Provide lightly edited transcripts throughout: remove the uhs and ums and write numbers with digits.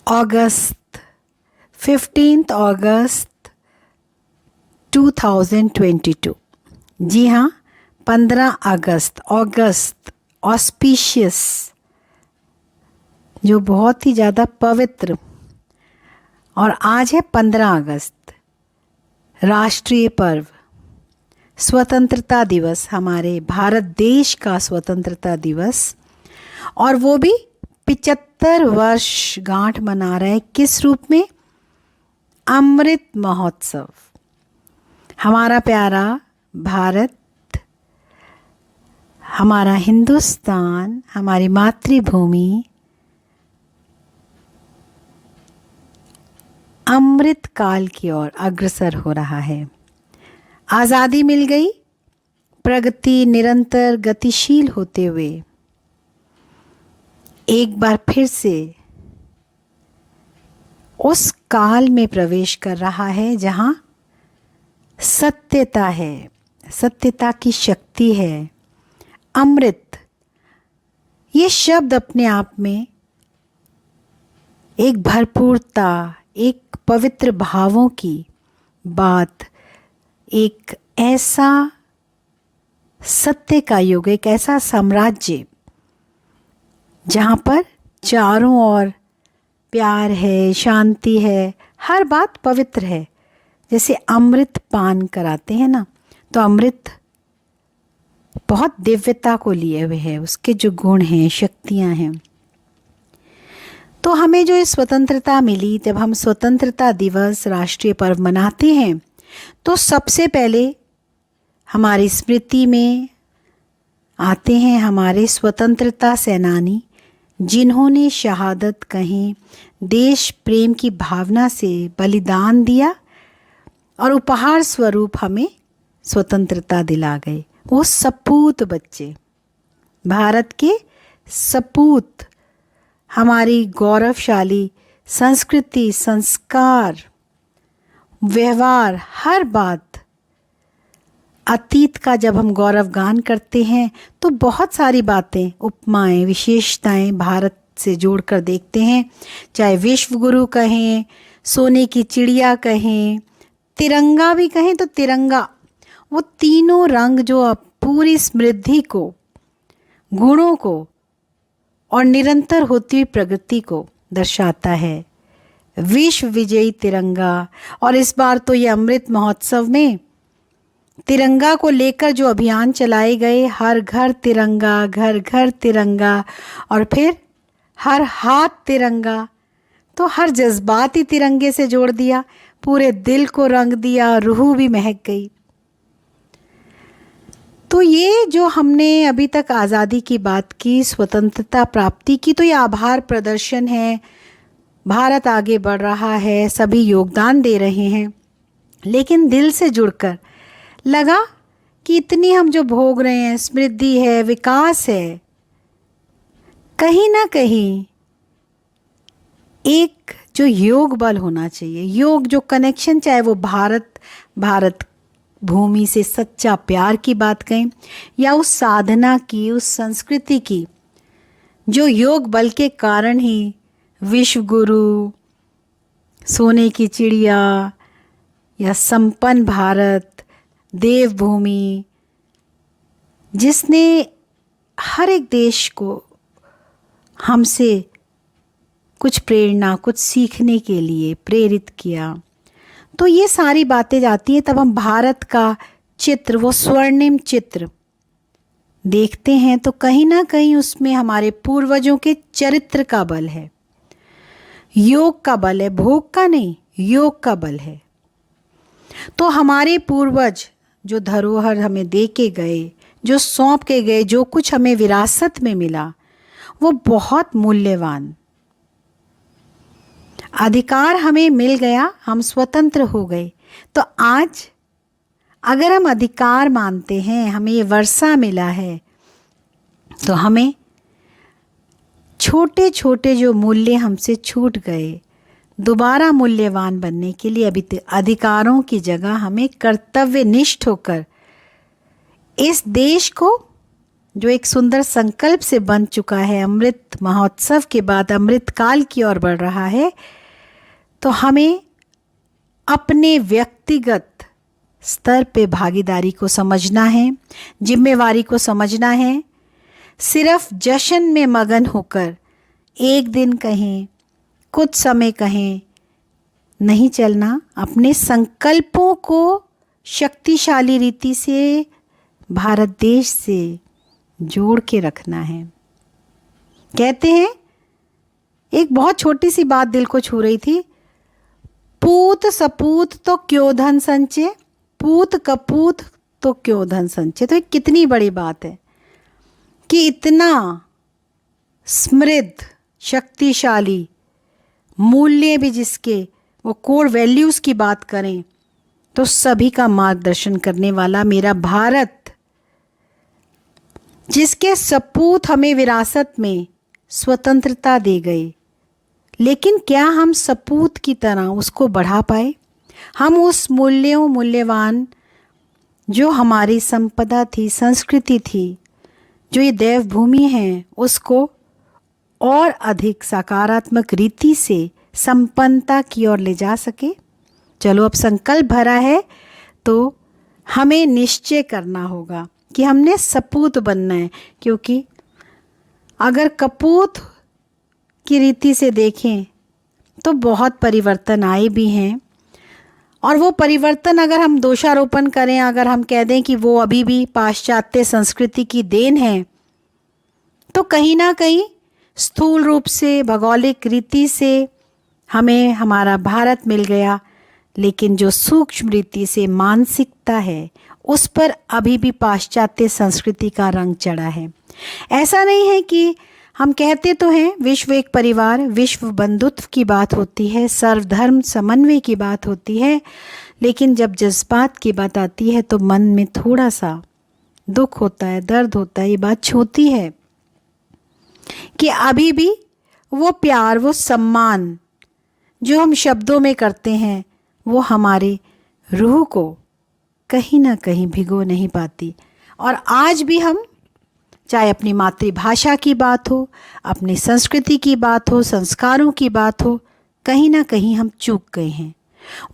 अगस्त 15 अगस्त 2022। जी हाँ, 15 अगस्त ऑस्पिशियस, जो बहुत ही ज़्यादा पवित्र। और आज है 15 अगस्त, राष्ट्रीय पर्व, स्वतंत्रता दिवस, हमारे भारत देश का स्वतंत्रता दिवस। और वो भी 75 वर्ष गांठ मना रहे हैं। किस रूप में? अमृत महोत्सव। हमारा प्यारा भारत, हमारा हिंदुस्तान, हमारी मातृभूमि अमृत काल की ओर अग्रसर हो रहा है। आज़ादी मिल गई, प्रगति निरंतर गतिशील होते हुए एक बार फिर से उस काल में प्रवेश कर रहा है जहां सत्यता है, सत्यता की शक्ति है। अमृत, ये शब्द अपने आप में एक भरपूरता, एक पवित्र भावों की बात, एक ऐसा सत्य का युग, एक ऐसा साम्राज्य जहाँ पर चारों ओर प्यार है, शांति है, हर बात पवित्र है। जैसे अमृत पान कराते हैं ना, तो अमृत बहुत दिव्यता को लिए हुए है, उसके जो गुण हैं, शक्तियाँ हैं। तो हमें जो इस स्वतंत्रता मिली, जब हम स्वतंत्रता दिवस, राष्ट्रीय पर्व मनाते हैं, तो सबसे पहले हमारी स्मृति में आते हैं हमारे स्वतंत्रता सेनानी, जिन्होंने शहादत कहीं देश प्रेम की भावना से बलिदान दिया और उपहार स्वरूप हमें स्वतंत्रता दिला गए। वो सपूत बच्चे, भारत के सपूत, हमारी गौरवशाली संस्कृति, संस्कार, व्यवहार, हर बात। अतीत का जब हम गौरवगान करते हैं तो बहुत सारी बातें, उपमाएं, विशेषताएं भारत से जोड़कर देखते हैं। चाहे विश्व गुरु कहें, सोने की चिड़िया कहें, तिरंगा भी कहें, तो तिरंगा वो तीनों रंग जो पूरी समृद्धि को, गुणों को और निरंतर होती हुई प्रगति को दर्शाता है। विश्व विजयी तिरंगा। और इस बार तो ये अमृत महोत्सव में तिरंगा को लेकर जो अभियान चलाए गए, हर घर तिरंगा, घर घर तिरंगा, और फिर हर हाथ तिरंगा, तो हर जज्बात ही तिरंगे से जोड़ दिया, पूरे दिल को रंग दिया, रूह भी महक गई। तो ये जो हमने अभी तक आज़ादी की बात की, स्वतंत्रता प्राप्ति की, तो ये आभार प्रदर्शन है। भारत आगे बढ़ रहा है, सभी योगदान दे रहे हैं, लेकिन दिल से जुड़कर लगा कि इतनी हम जो भोग रहे हैं, समृद्धि है, विकास है, कहीं ना कहीं एक जो योग बल होना चाहिए, योग जो कनेक्शन, चाहे वो भारत भूमि से सच्चा प्यार की बात कहें, या उस साधना की, उस संस्कृति की, जो योग बल के कारण ही विश्व गुरु, सोने की चिड़िया, या संपन्न भारत, देवभूमि, जिसने हर एक देश को हमसे कुछ प्रेरणा, कुछ सीखने के लिए प्रेरित किया। तो ये सारी बातें जाती हैं, तब हम भारत का चित्र, वो स्वर्णिम चित्र देखते हैं, तो कहीं ना कहीं उसमें हमारे पूर्वजों के चरित्र का बल है, योग का बल है, भोग का नहीं, योग का बल है। तो हमारे पूर्वज जो धरोहर हमें दे के गए, जो सौंप के गए, जो कुछ हमें विरासत में मिला, वो बहुत मूल्यवान। अधिकार हमें मिल गया, हम स्वतंत्र हो गए। तो आज अगर हम अधिकार मानते हैं, हमें ये वर्षा मिला है, तो हमें छोटे छोटे जो मूल्य हमसे छूट गए, दोबारा मूल्यवान बनने के लिए अभी अधिकारों की जगह हमें कर्तव्यनिष्ठ होकर इस देश को जो एक सुंदर संकल्प से बन चुका है, अमृत महोत्सव के बाद अमृत काल की ओर बढ़ रहा है, तो हमें अपने व्यक्तिगत स्तर पे भागीदारी को समझना है, जिम्मेवारी को समझना है। सिर्फ जश्न में मगन होकर एक दिन कहें, कुछ समय कहें नहीं चलना। अपने संकल्पों को शक्तिशाली रीति से भारत देश से जोड़ के रखना है। कहते हैं, एक बहुत छोटी सी बात दिल को छू रही थी, पूत सपूत तो क्यों धन संचय, पूत कपूत तो क्यों धन संचय। तो ये कितनी बड़ी बात है कि इतना समृद्ध, शक्तिशाली, मूल्य भी जिसके, वो कोर वैल्यूज़ की बात करें तो सभी का मार्गदर्शन करने वाला मेरा भारत, जिसके सपूत हमें विरासत में स्वतंत्रता दे गए, लेकिन क्या हम सपूत की तरह उसको बढ़ा पाए? हम उस मूल्यवान जो हमारी संपदा थी, संस्कृति थी, जो ये देवभूमि है, उसको और अधिक सकारात्मक रीति से संपन्नता की ओर ले जा सके? चलो, अब संकल्प भरा है तो हमें निश्चय करना होगा कि हमने सपूत बनना है। क्योंकि अगर कपूत की रीति से देखें तो बहुत परिवर्तन आए भी हैं, और वो परिवर्तन अगर हम दोषारोपण करें, अगर हम कह दें कि वो अभी भी पाश्चात्य संस्कृति की देन है, तो कहीं ना कहीं स्थूल रूप से, भौगोलिक रीति से हमें हमारा भारत मिल गया, लेकिन जो सूक्ष्म रीति से मानसिकता है उस पर अभी भी पाश्चात्य संस्कृति का रंग चढ़ा है। ऐसा नहीं है कि हम कहते तो हैं विश्व एक परिवार, विश्व बंधुत्व की बात होती है, सर्वधर्म समन्वय की बात होती है, लेकिन जब जज्बात की बात आती है तो मन में थोड़ा सा दुख होता है, दर्द होता है। ये बात छूती है कि अभी भी वो प्यार, वो सम्मान जो हम शब्दों में करते हैं, वो हमारे रूह को कहीं ना कहीं भिगो नहीं पाती। और आज भी हम, चाहे अपनी मातृभाषा की बात हो, अपनी संस्कृति की बात हो, संस्कारों की बात हो, कहीं ना कहीं हम चूक गए हैं।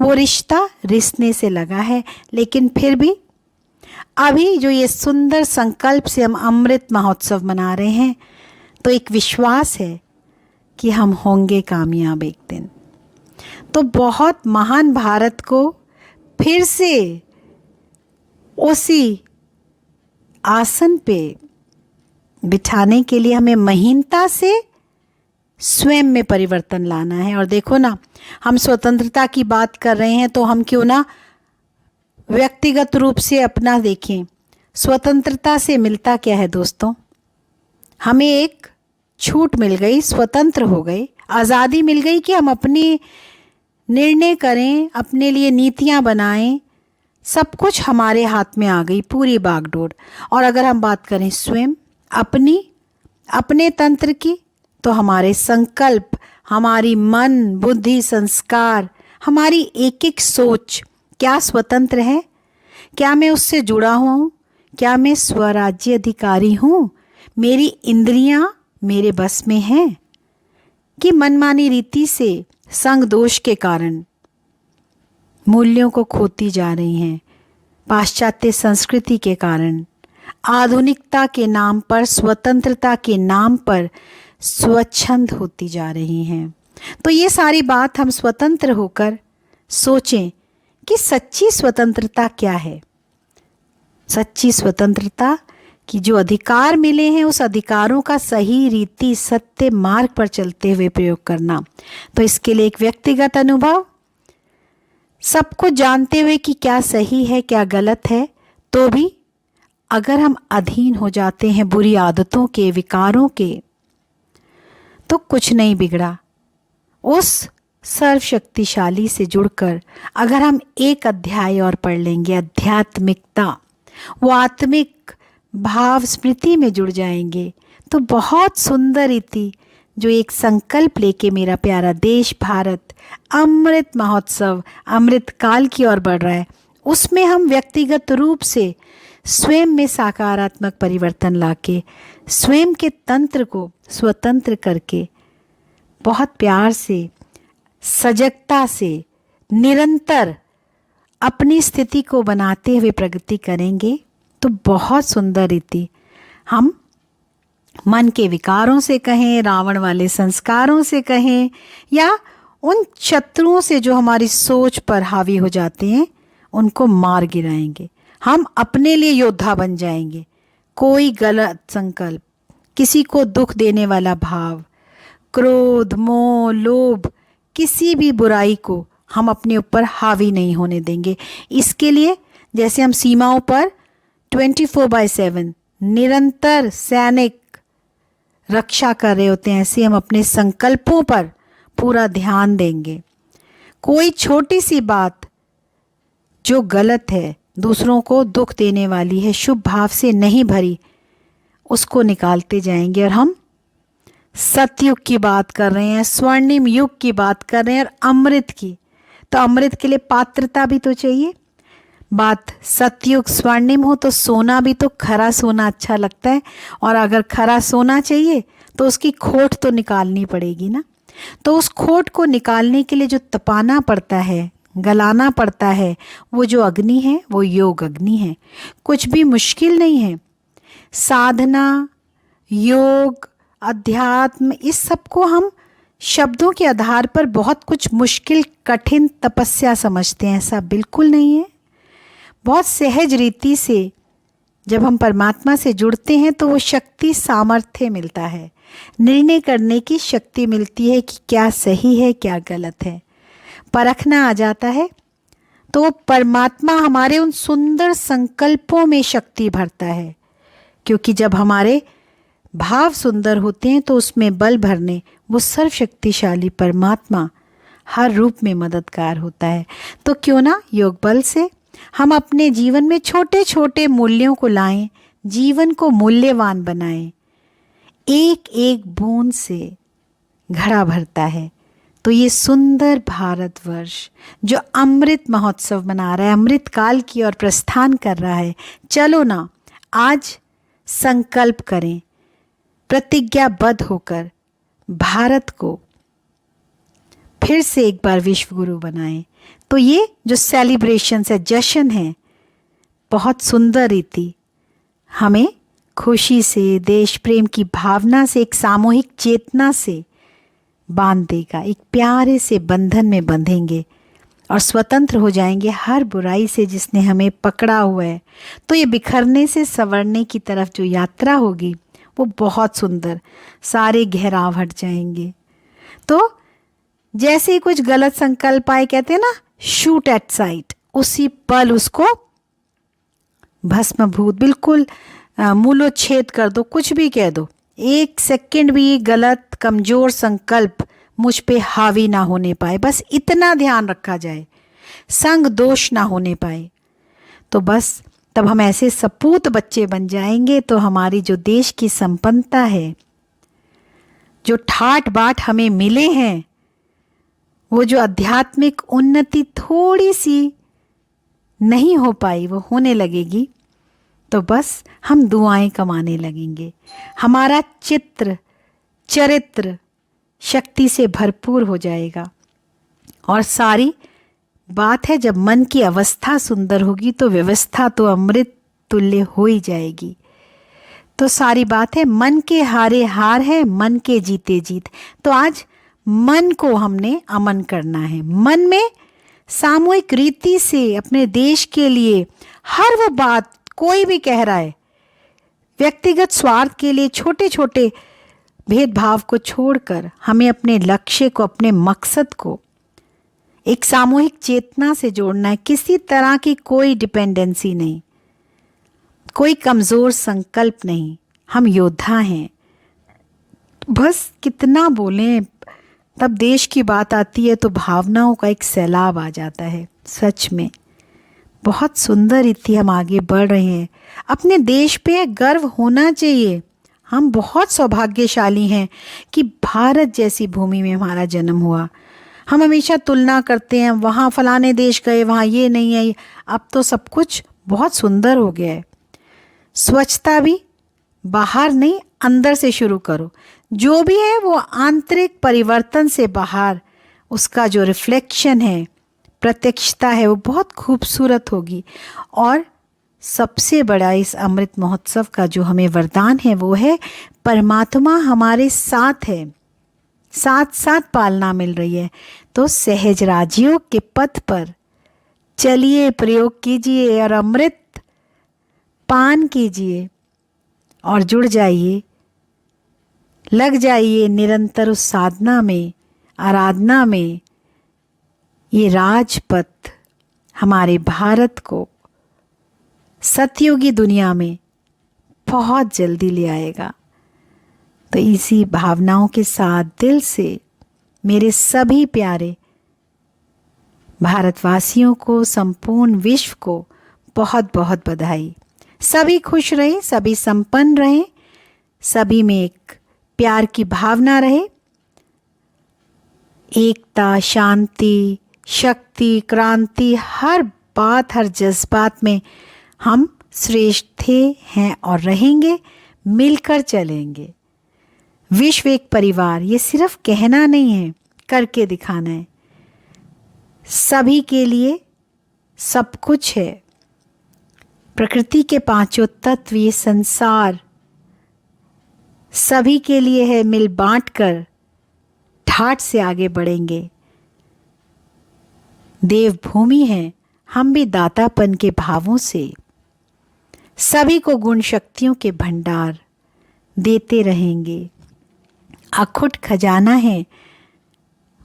वो रिश्ता रिश्ते से लगा है, लेकिन फिर भी अभी जो ये सुंदर संकल्प से हम अमृत महोत्सव मना रहे हैं, तो एक विश्वास है कि हम होंगे कामयाब एक दिन। तो बहुत महान भारत को फिर से उसी आसन पे बिठाने के लिए हमें महीनता से स्वयं में परिवर्तन लाना है। और देखो ना, हम स्वतंत्रता की बात कर रहे हैं, तो हम क्यों ना व्यक्तिगत रूप से अपना देखें। स्वतंत्रता से मिलता क्या है दोस्तों? हमें एक छूट मिल गई, स्वतंत्र हो गए, आज़ादी मिल गई कि हम अपनी निर्णय करें, अपने लिए नीतियां बनाएं। सब कुछ हमारे हाथ में आ गई, पूरी बागडोर। और अगर हम बात करें स्वयं अपने तंत्र की, तो हमारे संकल्प, हमारी मन, बुद्धि, संस्कार, हमारी एक एक सोच क्या स्वतंत्र है? क्या मैं उससे जुड़ा हुआ हूँ? क्या मैं स्वराज्य अधिकारी हूँ? मेरी इंद्रियां मेरे बस में हैं कि मनमानी रीति से, संग दोष के कारण मूल्यों को खोती जा रही हैं, पाश्चात्य संस्कृति के कारण, आधुनिकता के नाम पर, स्वतंत्रता के नाम पर स्वच्छंद होती जा रही हैं। तो ये सारी बात हम स्वतंत्र होकर सोचें कि सच्ची स्वतंत्रता क्या है। सच्ची स्वतंत्रता कि जो अधिकार मिले हैं, उस अधिकारों का सही रीति, सत्य मार्ग पर चलते हुए प्रयोग करना। तो इसके लिए एक व्यक्तिगत अनुभव, सब कुछ जानते हुए कि क्या सही है, क्या गलत है, तो भी अगर हम अधीन हो जाते हैं बुरी आदतों के, विकारों के, तो कुछ नहीं बिगड़ा। उस सर्वशक्तिशाली से जुड़कर अगर हम एक अध्याय और पढ़ लेंगे, आध्यात्मिकता, वो आत्मिक भाव स्मृति में जुड़ जाएंगे, तो बहुत सुंदर रीति जो एक संकल्प लेके मेरा प्यारा देश भारत अमृत महोत्सव, अमृत काल की ओर बढ़ रहा है, उसमें हम व्यक्तिगत रूप से स्वयं में सकारात्मक परिवर्तन लाके, स्वयं के तंत्र को स्वतंत्र करके, बहुत प्यार से, सजगता से, निरंतर अपनी स्थिति को बनाते हुए प्रगति करेंगे तो बहुत सुंदर रीति हम मन के विकारों से कहें, रावण वाले संस्कारों से कहें, या उन शत्रुओं से जो हमारी सोच पर हावी हो जाते हैं, उनको मार गिराएंगे। हम अपने लिए योद्धा बन जाएंगे। कोई गलत संकल्प, किसी को दुख देने वाला भाव, क्रोध, मोह, लोभ, किसी भी बुराई को हम अपने ऊपर हावी नहीं होने देंगे। इसके लिए जैसे हम सीमाओं पर 24/7 निरंतर सैनिक रक्षा कर रहे होते हैं, ऐसे हम अपने संकल्पों पर पूरा ध्यान देंगे। कोई छोटी सी बात जो गलत है, दूसरों को दुख देने वाली है, शुभ भाव से नहीं भरी, उसको निकालते जाएंगे। और हम सतयुग की बात कर रहे हैं, स्वर्णिम युग की बात कर रहे हैं, और अमृत की। तो अमृत के लिए पात्रता भी तो चाहिए। बात सतयुग स्वर्णिम हो तो सोना भी तो खरा सोना अच्छा लगता है, और अगर खरा सोना चाहिए तो उसकी खोट तो निकालनी पड़ेगी ना। तो उस खोट को निकालने के लिए जो तपाना पड़ता है, गलाना पड़ता है, वो जो अग्नि है वो योग अग्नि है। कुछ भी मुश्किल नहीं है। साधना, योग, अध्यात्म, इस सब को हम शब्दों के आधार पर बहुत कुछ मुश्किल, कठिन, तपस्या समझते हैं। ऐसा बिल्कुल नहीं है। बहुत सहज रीति से जब हम परमात्मा से जुड़ते हैं तो वो शक्ति, सामर्थ्य मिलता है, निर्णय करने की शक्ति मिलती है कि क्या सही है क्या गलत है, परखना आ जाता है। तो परमात्मा हमारे उन सुंदर संकल्पों में शक्ति भरता है, क्योंकि जब हमारे भाव सुंदर होते हैं तो उसमें बल भरने वो सर्वशक्तिशाली परमात्मा हर रूप में मददगार होता है। तो क्यों ना योग बल से हम अपने जीवन में छोटे छोटे मूल्यों को लाएं, जीवन को मूल्यवान बनाएं। एक एक बूंद से घड़ा भरता है। तो ये सुंदर भारतवर्ष जो अमृत महोत्सव मना रहा है, अमृत काल की ओर प्रस्थान कर रहा है, चलो ना आज संकल्प करें, प्रतिज्ञाबद्ध होकर भारत को फिर से एक बार विश्व गुरु बनाएं। तो ये जो सेलिब्रेशन है, जश्न है, बहुत सुंदर रीति हमें खुशी से, देश प्रेम की भावना से, एक सामूहिक चेतना से बांध देगा। एक प्यारे से बंधन में बंधेंगे और स्वतंत्र हो जाएंगे हर बुराई से जिसने हमें पकड़ा हुआ है। तो ये बिखरने से संवरने की तरफ जो यात्रा होगी वो बहुत सुंदर, सारे घेराव हट जाएंगे। तो जैसे ही कुछ गलत संकल्प आए, कहते हैं ना शूट एट साइट, उसी पल उसको भस्मभूत, बिल्कुल मूलोच्छेद कर दो, कुछ भी कह दो। एक सेकंड भी गलत कमजोर संकल्प मुझ पे हावी ना होने पाए, बस इतना ध्यान रखा जाए, संग दोष ना होने पाए। तो बस तब हम ऐसे सपूत बच्चे बन जाएंगे। तो हमारी जो देश की संपन्नता है, जो ठाट बाट हमें मिले हैं, वो जो आध्यात्मिक उन्नति थोड़ी सी नहीं हो पाई, वो होने लगेगी। तो बस हम दुआएं कमाने लगेंगे, हमारा चरित्र शक्ति से भरपूर हो जाएगा। और सारी बात है, जब मन की अवस्था सुंदर होगी तो व्यवस्था तो अमृत तुल्य हो ही जाएगी। तो सारी बात है, मन के हारे हार है, मन के जीते जीत। तो आज मन को हमने अमन करना है। मन में सामूहिक रीति से अपने देश के लिए हर वो बात, कोई भी कह रहा है, व्यक्तिगत स्वार्थ के लिए छोटे छोटे भेदभाव को छोड़कर हमें अपने लक्ष्य को, अपने मकसद को एक सामूहिक चेतना से जोड़ना है। किसी तरह की कोई डिपेंडेंसी नहीं, कोई कमज़ोर संकल्प नहीं। हम योद्धा हैं। बस कितना बोलें, तब देश की बात आती है तो भावनाओं का एक सैलाब आ जाता है। सच में बहुत सुंदर रीति हम आगे बढ़ रहे हैं। अपने देश पे गर्व होना चाहिए। हम बहुत सौभाग्यशाली हैं कि भारत जैसी भूमि में हमारा जन्म हुआ। हम हमेशा तुलना करते हैं, वहाँ फलाने देश गए, वहाँ ये नहीं है। अब तो सब कुछ बहुत सुंदर हो गया है। स्वच्छता भी बाहर नहीं, अंदर से शुरू करो। जो भी है वो आंतरिक परिवर्तन से बाहर, उसका जो रिफ्लेक्शन है, प्रत्यक्षता है, वो बहुत खूबसूरत होगी। और सबसे बड़ा इस अमृत महोत्सव का जो हमें वरदान है वो है परमात्मा हमारे साथ है, साथ साथ पालना मिल रही है। तो सहज राजयोग के पथ पर चलिए, प्रयोग कीजिए और अमृत पान कीजिए और जुड़ जाइए, लग जाइए निरंतर उस साधना में, आराधना में। ये राजपथ हमारे भारत को सतयुगी दुनिया में बहुत जल्दी ले आएगा। तो इसी भावनाओं के साथ दिल से मेरे सभी प्यारे भारतवासियों को, संपूर्ण विश्व को बहुत बहुत बधाई। सभी खुश रहें, सभी संपन्न रहें, सभी में एक प्यार की भावना रहे। एकता, शांति, शक्ति, क्रांति, हर बात, हर जज्बात में हम श्रेष्ठ थे, हैं और रहेंगे। मिलकर चलेंगे। विश्व एक परिवार, ये सिर्फ कहना नहीं है, करके दिखाना है। सभी के लिए सब कुछ है। प्रकृति के पांचों तत्व, ये संसार सभी के लिए है। मिल बांट कर ठाठ से आगे बढ़ेंगे। देवभूमि है, हम भी दातापन के भावों से सभी को गुण शक्तियों के भंडार देते रहेंगे। अखुट खजाना है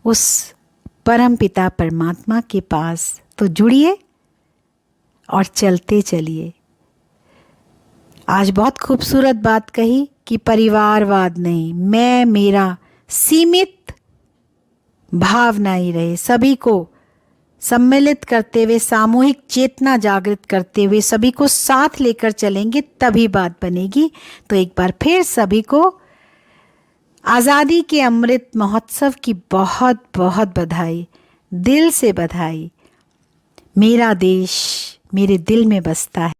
उस परम पिता परमात्मा के पास। तो जुड़िए और चलते चलिए। आज बहुत खूबसूरत बात कही कि परिवारवाद नहीं, मैं मेरा सीमित भावना ही रहे। सभी को सम्मिलित करते हुए, सामूहिक चेतना जागृत करते हुए सभी को साथ लेकर चलेंगे, तभी बात बनेगी। तो एक बार फिर सभी को आज़ादी के अमृत महोत्सव की बहुत बहुत बधाई, दिल से बधाई। मेरा देश मेरे दिल में बसता है।